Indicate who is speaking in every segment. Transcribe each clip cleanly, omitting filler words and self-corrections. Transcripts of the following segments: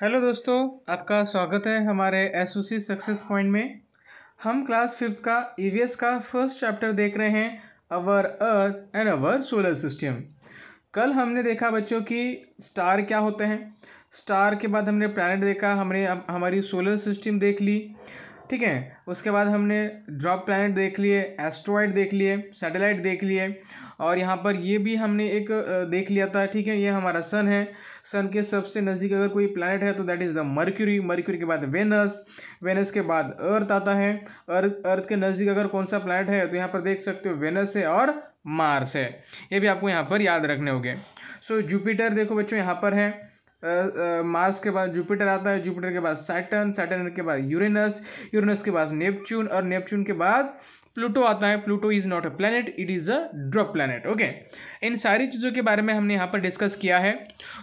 Speaker 1: Hello दोस्तों, आपका स्वागत है हमारे एसओसी सक्सेस पॉइंट में। हम क्लास 5th का ईवीएस का फर्स्ट चैप्टर देख रहे हैं, our earth and our solar system. कल हमने देखा बच्चों कि स्टार क्या होते हैं। स्टार के बाद हमने प्लैनेट देखा, हमने हमारी सोलर सिस्टम देख ली, ठीक है। उसके बाद हमने ड्रॉप प्लैनेट देख लिए, एस्ट्रॉयड देख लिए, सैटेलाइट देख लिए, और यहाँ पर ये भी हमने एक देख लिया था, ठीक है। ये हमारा सन है। सन के सबसे नज़दीक अगर कोई प्लैनेट है तो that is the mercury. Mercury के बाद वेनस, वेनस के बाद अर्थ आता है। अर्थ के नज़दीक अगर कौन सा प्लैनेट है तो यहाँ पर देख सकते हो वेनस है और मार्स है। ये भी आपको यहाँ पर याद रखने होंगे। सो जुपिटर देखो बच्चों यहाँ पर है। मार्स के बाद जुपिटर आता है, जुपिटर के बाद सैटर्न, सैटर्न के बाद यूरेनस, यूरेनस के बाद नेपच्यून, और नेपच्यून के बाद प्लूटो आता है। Pluto is not a planet, it is a dwarf planet. Okay, इन सारी चीज़ों के बारे में हमने यहाँ पर डिस्कस किया है।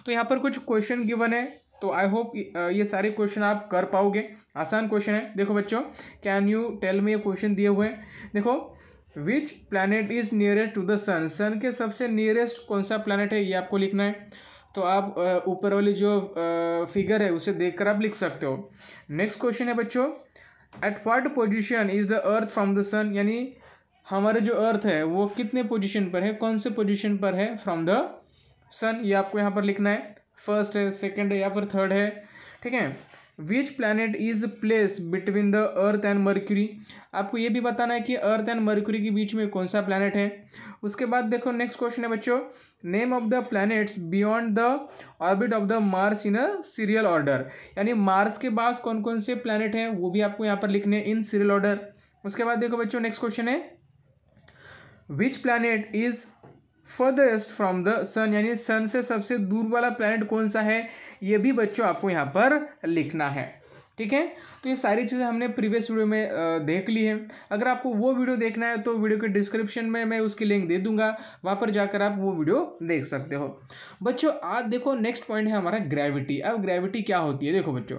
Speaker 1: तो यहाँ पर कुछ क्वेश्चन गिवन है, तो आई होप ये सारे क्वेश्चन आप कर पाओगे। आसान क्वेश्चन है। देखो बच्चों, कैन यू टेल मी ये क्वेश्चन दिए हुए हैं। देखो, which planet is nearest to the sun. Sun के सबसे नियरेस्ट कौन सा प्लैनेट है ये आपको लिखना है। तो आप ऊपर वाली जो फिगर है उसे देखकर आप लिख सकते हो। नेक्स्ट क्वेश्चन है बच्चों, at what position is the earth from the sun. यानी हमारे जो अर्थ है वो कितने पोजीशन पर है, कौन से पोजीशन पर है फ्रॉम द सन, ये आपको यहाँ पर लिखना है। फर्स्ट है, सेकंड है या फिर थर्ड है, ठीक है। Which planet is place between the earth and mercury. आपको ये भी बताना है कि अर्थ एंड मर्क्यूरी के बीच में कौन सा प्लैनेट है। उसके बाद देखो नेक्स्ट क्वेश्चन है बच्चों, name of the planets beyond the orbit of the Mars in a serial order. यानी मार्स के पास कौन कौन से प्लैनेट हैं वो भी आपको यहाँ पर लिखने हैं इन सीरियल ऑर्डर। उसके बाद देखो बच्चों नेक्स्ट क्वेश्चन है, which planet is furthest from the sun. यानी सन से सबसे दूर वाला प्लैनेट कौन सा है, ये भी बच्चों आपको यहाँ पर लिखना है, ठीक है। तो ये सारी चीज़ें हमने प्रीवियस वीडियो में देख ली हैं। अगर आपको वो वीडियो देखना है तो वीडियो के डिस्क्रिप्शन में मैं उसकी लिंक दे दूंगा, वहाँ पर जाकर आप वो वीडियो देख सकते हो। बच्चों आज देखो नेक्स्ट पॉइंट है हमारा ग्रेविटी। अब ग्रेविटी क्या होती है, देखो बच्चों,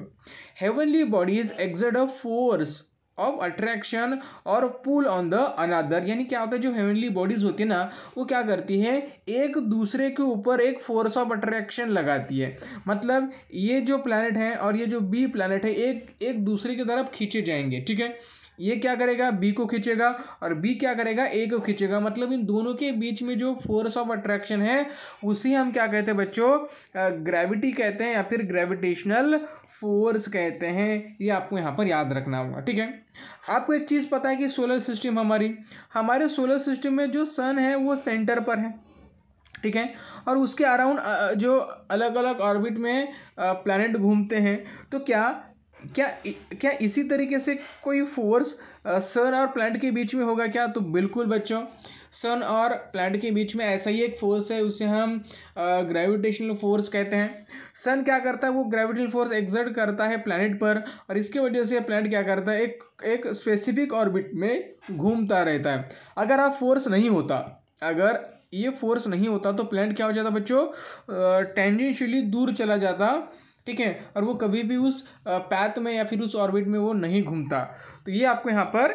Speaker 1: heavenly bodies exert a force of attraction और पुल ऑन द अनदर। यानी क्या होता है, जो हेवनली बॉडीज होती है ना, वो क्या करती है, एक दूसरे के ऊपर एक फोर्स ऑफ अट्रैक्शन लगाती है। मतलब ये जो प्लैनेट है और ये जो बी प्लैनेट है एक दूसरे की तरफ खींचे जाएंगे, ठीक है। ये क्या करेगा, बी को खींचेगा, और बी क्या करेगा, ए को खींचेगा। मतलब इन दोनों के बीच में जो फोर्स ऑफ अट्रैक्शन है उसी हम क्या कहते हैं बच्चों, ग्रेविटी कहते हैं या फिर ग्रेविटेशनल फोर्स कहते हैं। ये आपको यहाँ पर याद रखना होगा, ठीक है। आपको एक चीज़ पता है कि सोलर सिस्टम हमारे सोलर सिस्टम में जो सन है वो सेंटर पर है, ठीक है। और उसके अराउंड जो अलग अलग ऑर्बिट में प्लैनेट घूमते हैं। तो क्या इसी तरीके से कोई फोर्स सन और प्लैनेट के बीच में होगा क्या? तो बिल्कुल बच्चों, सन और प्लैनेट के बीच में ऐसा ही एक फोर्स है, उसे हम ग्रेविटेशनल फोर्स कहते हैं। सन क्या करता है, वो ग्रेविटेशनल फोर्स एक्सर्ट करता है प्लैनेट पर, और इसके वजह से प्लैनेट क्या करता है, एक स्पेसिफिक ऑर्बिट में घूमता रहता है। अगर ये फोर्स नहीं होता तो प्लैनेट क्या हो जाता बच्चों, टेंजेंशियली दूर चला जाता, ठीक है। और वो कभी भी उस पैथ में या फिर उस ऑर्बिट में वो नहीं घूमता। तो ये आपको यहाँ पर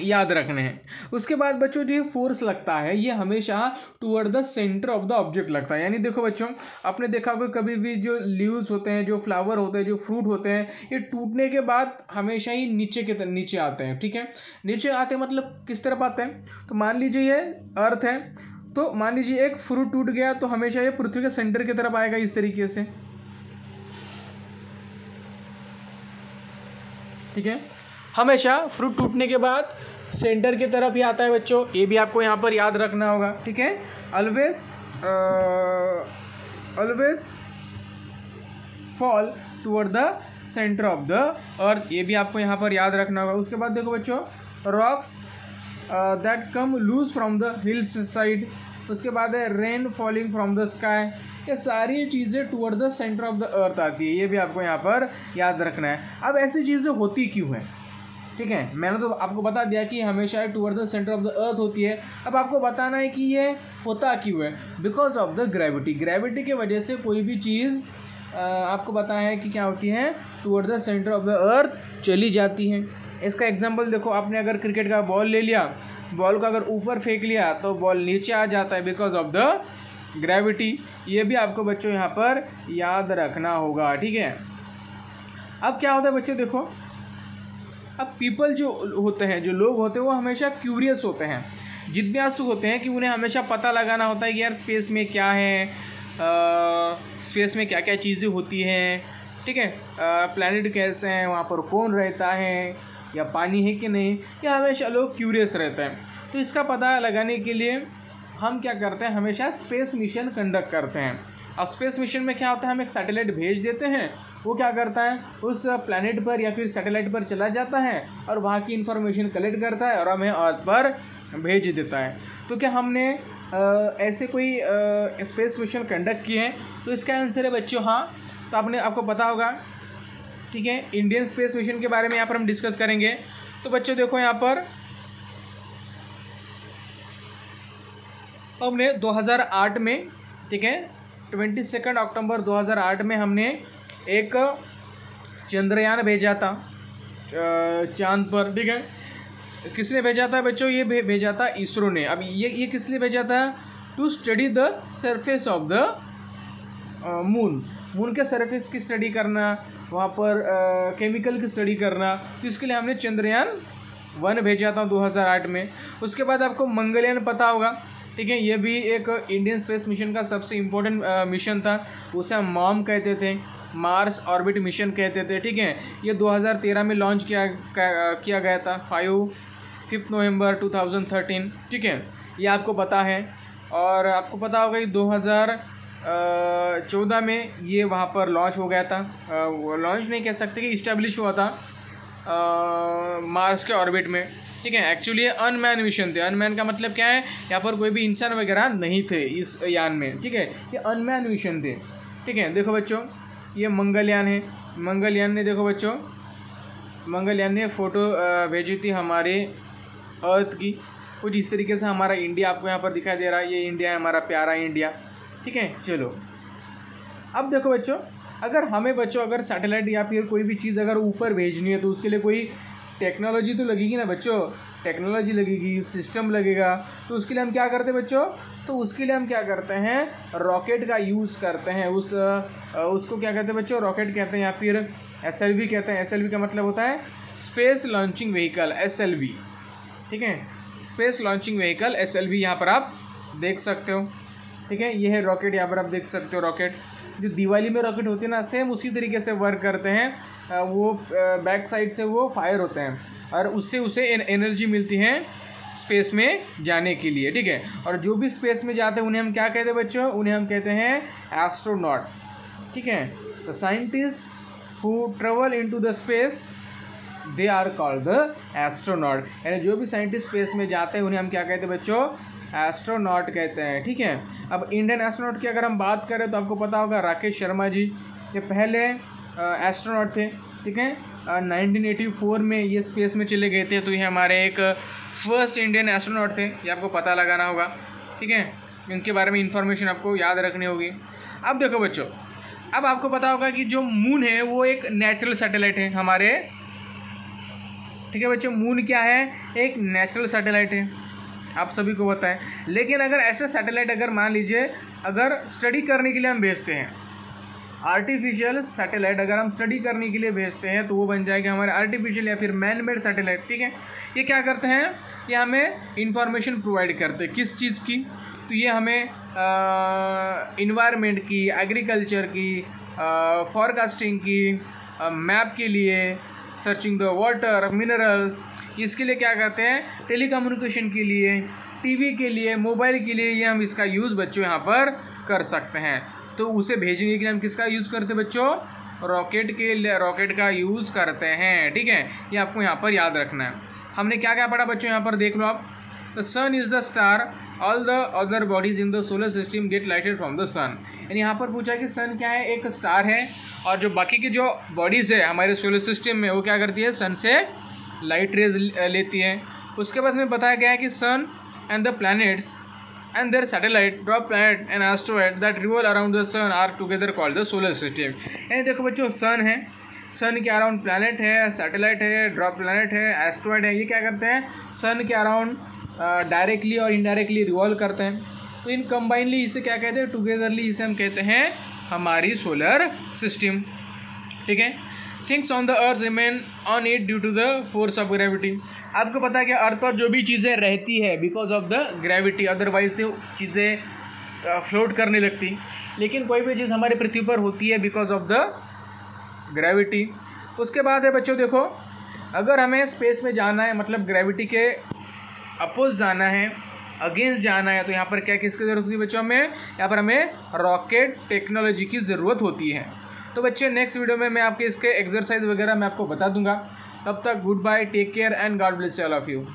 Speaker 1: याद रखने हैं। उसके बाद बच्चों जो ये फोर्स लगता है ये हमेशा toward the centre of the object लगता है। यानी देखो बच्चों, आपने देखा होगा कभी भी जो लीव्स होते हैं, जो फ्लावर होते हैं, जो फ्रूट होते हैं, ये टूटने के बाद हमेशा ही नीचे आते हैं, ठीक है। नीचे आते हैं मतलब किस तरफ आते हैं, तो मान लीजिए ये अर्थ है, तो मान लीजिए एक फ्रूट टूट गया तो हमेशा ये पृथ्वी के सेंटर की तरफ आएगा, इस तरीके से, ठीक है। हमेशा फ्रूट टूटने के बाद सेंटर की तरफ ही आता है बच्चों, ये भी आपको यहाँ पर याद रखना होगा, ठीक है। Always fall toward the centre of the अर्थ, ये भी आपको यहाँ पर याद रखना होगा। उसके बाद देखो बच्चों, rocks that come loose from the hills side. उसके बाद है rain falling from the sky. ये सारी चीज़ें toward the centre of the earth आती है, ये भी आपको यहाँ पर याद रखना है। अब ऐसी चीज़ें होती क्यों हैं, ठीक है। मैंने तो आपको बता दिया कि हमेशा toward the centre of the अर्थ होती है। अब आपको बताना है कि ये होता क्यों है, because of the gravity. Gravity के वजह से कोई भी चीज़ आपको बताया है कि क्या होती है, toward the centre of the अर्थ चली जाती है। इसका एग्जाम्पल देखो, आपने अगर क्रिकेट का बॉल ले लिया, बॉल को अगर ऊपर फेंक लिया तो बॉल नीचे आ जाता है बिकॉज ऑफ द ग्रेविटी, ये भी आपको बच्चों यहाँ पर याद रखना होगा, ठीक है। अब क्या होता है बच्चों, देखो अब पीपल जो होते हैं, जो लोग होते हैं, वो हमेशा क्यूरियस होते हैं, जिज्ञासु होते हैं कि उन्हें हमेशा पता लगाना होता है कि यार स्पेस में क्या है, स्पेस में क्या क्या चीज़ें होती हैं, ठीक है, प्लैनेट कैसे हैं, वहाँ पर कौन रहता है, या पानी है कि नहीं, या हमेशा लोग क्यूरियस रहते हैं। तो इसका पता लगाने के लिए हम क्या करते हैं, हमेशा स्पेस मिशन कंडक्ट करते हैं। अब स्पेस मिशन में क्या होता है, हम एक सैटेलाइट भेज देते हैं, वो क्या करता है, उस प्लैनेट पर या फिर सैटेलाइट पर चला जाता है और वहाँ की इन्फॉर्मेशन कलेक्ट करता है और हमें अर्थ पर भेज देता है। तो क्या हमने ऐसे कोई स्पेस मिशन कंडक्ट किए हैं? तो इसका आंसर है बच्चों हाँ। तो आपको पता होगा, ठीक है। इंडियन स्पेस मिशन के बारे में यहाँ पर हम डिस्कस करेंगे। तो बच्चों देखो यहाँ पर हमने 2008 में, ठीक है, 22 अक्टूबर 2008 में हमने एक चंद्रयान भेजा था चांद पर, ठीक है। किसने भेजा था बच्चों? ये भेजा था इसरो ने। अब ये किस लिए भेजा था? To study the surface of the moon के सरफेस की स्टडी करना, वहाँ पर केमिकल की स्टडी करना। तो इसके लिए हमने चंद्रयान 1 भेजा था 2008 में। उसके बाद आपको मंगलयान पता होगा, ठीक है। ये भी एक इंडियन स्पेस मिशन का सबसे इम्पोर्टेंट मिशन था। उसे हम मॉम कहते थे, मार्स ऑर्बिट मिशन कहते थे, ठीक है। ये 2013 में लॉन्च किया गया था, 5 नवंबर 2013, ठीक है। ये आपको पता है। और आपको पता होगा कि 2014 में ये वहाँ पर लॉन्च हो गया था। लॉन्च नहीं कह सकते कि इस्टेब्लिश हुआ था मार्स के ऑर्बिट में, ठीक है। एक्चुअली ये अनमैन मिशन थे। अनमैन का मतलब क्या है? यहाँ पर कोई भी इंसान वगैरह नहीं थे इस यान में, ठीक है। ये अनमैन मिशन थे, ठीक है। देखो बच्चों, ये मंगलयान है। मंगलयान ने, देखो बच्चों, मंगलयान ने फ़ोटो भेजी थी हमारे अर्थ की। कुछ इस तरीके से हमारा इंडिया आपको यहाँ पर दिखाई दे रहा है। ये इंडिया है, हमारा प्यारा इंडिया, ठीक है। चलो अब देखो बच्चों, अगर हमें बच्चों अगर सैटेलाइट या फिर कोई भी चीज़ अगर ऊपर भेजनी है तो उसके लिए कोई टेक्नोलॉजी तो लगेगी ना बच्चों। टेक्नोलॉजी लगेगी, सिस्टम लगेगा। तो उसके लिए हम क्या करते हैं बच्चों? तो उसके लिए हम क्या करते हैं? रॉकेट का यूज़ करते हैं। उसको क्या कहते हैं बच्चों? रॉकेट कहते हैं या फिर SLV कहते हैं। SLV का मतलब होता है स्पेस लॉन्चिंग व्हीकल, SLV, ठीक है। स्पेस लॉन्चिंग व्हीकल SLV यहाँ पर आप देख सकते हो, ठीक है। ये है रॉकेट, यहाँ पर आप देख सकते हो रॉकेट। जो दिवाली में रॉकेट होती है ना, सेम उसी तरीके से वर्क करते हैं। वो बैक साइड से वो फायर होते हैं और उससे उसे एनर्जी मिलती है स्पेस में जाने के लिए, ठीक है। और जो भी स्पेस में जाते हैं उन्हें हम क्या कहते हैं बच्चों? उन्हें हम कहते हैं एस्ट्रोनॉट, ठीक है। The scientist who travel into the space, they are called the astronaut. यानी जो भी साइंटिस्ट स्पेस में जाते हैं उन्हें हम क्या कहते हैं बच्चों? एस्ट्रोनॉट कहते हैं, ठीक है। अब इंडियन एस्ट्रोनॉट की अगर हम बात करें तो आपको पता होगा राकेश शर्मा जी, ये पहले एस्ट्रोनॉट थे, ठीक है। 1984 में ये स्पेस में चले गए थे। तो ये हमारे एक फर्स्ट इंडियन एस्ट्रोनॉट थे, ये आपको पता लगाना होगा, ठीक है। इनके बारे में इंफॉर्मेशन आपको याद रखनी होगी। अब देखो बच्चों, अब आपको पता होगा कि जो मून है वो एक नेचुरल सैटेलाइट है हमारे, ठीक है बच्चों। मून क्या है? एक नेचुरल सैटेलाइट है, आप सभी को पता है। लेकिन अगर ऐसे सैटेलाइट अगर मान लीजिए अगर स्टडी करने के लिए हम भेजते हैं, आर्टिफिशियल सैटेलाइट अगर हम स्टडी करने के लिए भेजते हैं तो वो बन जाएगा हमारे आर्टिफिशियल या फिर मैन मेड सैटेलाइट, ठीक है। ये क्या करते हैं? ये हमें इंफॉर्मेशन प्रोवाइड करते हैं। किस चीज़ की? तो ये हमें इन्वायरमेंट की, एग्रीकल्चर की, फॉरकास्टिंग की, मैप के लिए, सर्चिंग द वाटर, मिनरल्स, इसके लिए क्या करते हैं? टेलीकम्युनिकेशन के लिए, टीवी के लिए, मोबाइल के लिए, ये हम इसका यूज़ बच्चों यहाँ पर कर सकते हैं। तो उसे भेजने के लिए हम किसका यूज़ करते हैं बच्चों? रॉकेट का यूज़ करते हैं, ठीक है। ये आपको यहाँ पर याद रखना है। हमने क्या क्या पढ़ा बच्चों? यहाँ पर देख लो आप। The sun is the star, all the other bodies in the solar system get lighted from the sun. यानी यहाँ पर पूछा कि सन क्या है? एक स्टार है, और जो बाकी की जो बॉडीज़ है हमारे सोलर सिस्टम में वो क्या करती है? सन से लाइट रेज लेती है। उसके बाद में बताया गया है कि sun and the planets and their satellite, dwarf planet and asteroid that revolve around the sun are together called the solar system। यानी देखो बच्चों, सन है, सन के अराउंड प्लैनेट है, सैटेलाइट है, ड्रॉप प्लैनेट है, एस्ट्रॉयड है। ये क्या करते हैं? सन के अराउंड डायरेक्टली और इनडायरेक्टली रिवॉल्व करते हैं। तो इन कंबाइनली इसे क्या कहते हैं, टुगेदरली इसे हम कहते हैं हमारी सोलर सिस्टम। ठीक है। Things on the earth remain on it due to the force of gravity. आपको पता है कि अर्थ पर जो भी चीज़ें रहती है because of the gravity, otherwise से चीज़ें फ्लोट करने लगती, लेकिन कोई भी चीज़ हमारी पृथ्वी पर होती है बिकॉज ऑफ द ग्रेविटी। उसके बाद है बच्चों देखो, अगर हमें स्पेस में जाना है मतलब ग्रेविटी के अपोज जाना है, अगेंस्ट जाना है, तो यहाँ पर क्या किसकी ज़रूरत होती है बच्चों, हमें यहाँ पर हमें रॉकेट टेक्नोलॉजी की ज़रूरत होती है। तो बच्चे नेक्स्ट वीडियो में मैं आपके इसके एक्सरसाइज वगैरह मैं आपको बता दूंगा। तब तक good bye, take care and God bless all of you.